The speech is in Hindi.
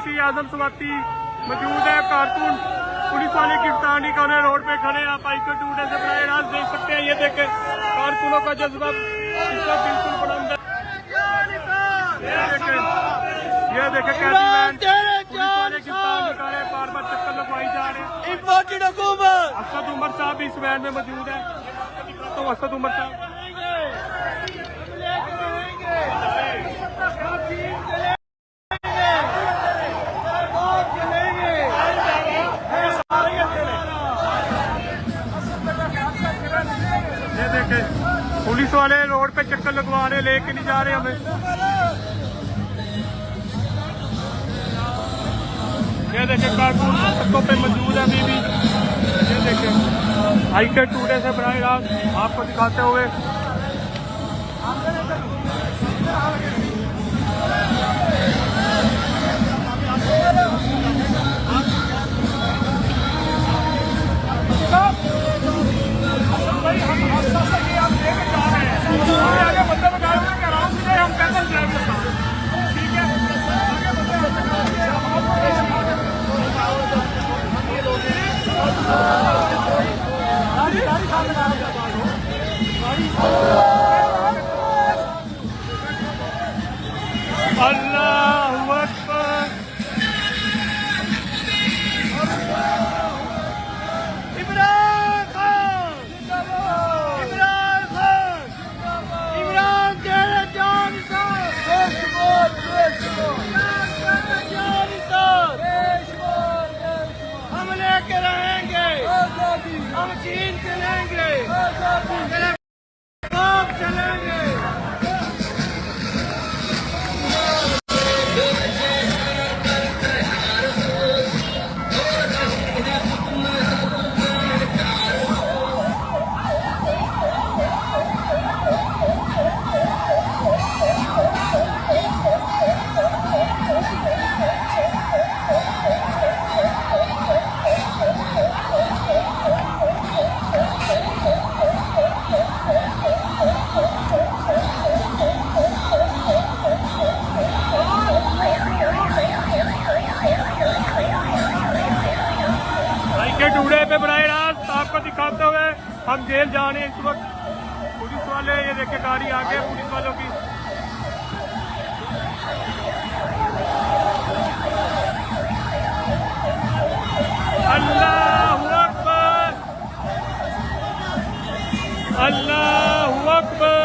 मुंशी आजम स्वाति मौजूद है। कारकुन पुलिस वाले गिरफ्तार नहीं कर रहे, रोड पे खड़े। आप हाईकोर्ट टूटे से बराह रास्त देख सकते हैं। ये देखे कारकुनों का जज्बा इसका बिल्कुल बुलंद है। ये देखे कैदी वैन पुलिस वाले गिरफ्तार नहीं कर रहे, बार बार चक्कर लगवाई जा रहे हैं। असद उमर साहब भी इस वैन में मौजूद है। तो असद उमर साहब पुलिस वाले रोड पे चक्कर लगवा रहे, लेके नहीं जा रहे हमें। ये देखें कारकुन सड़कों पे मौजूद है अभी भी। ये देखें हाईकोर्ट टूटे से बराह रास्त आपको दिखाते हुए। अल्लाहू अकबर। इमरान खान जिंदाबाद, इमरान खान जिंदाबाद, इमरान तेरे जान निसार, इमरान तेरे जान निसार, हम लेके रहेंगे, हम चीन चलेंगे, चलेंगे। टूडे पे बराह रास्त आपको दिखाते हुए हम जेल जा रहे हैं इस वक्त। पुलिस वाले ये देखे गाड़ी आगे पुलिस वालों की। अल्लाहू अकबर, अल्लाहू अकबर।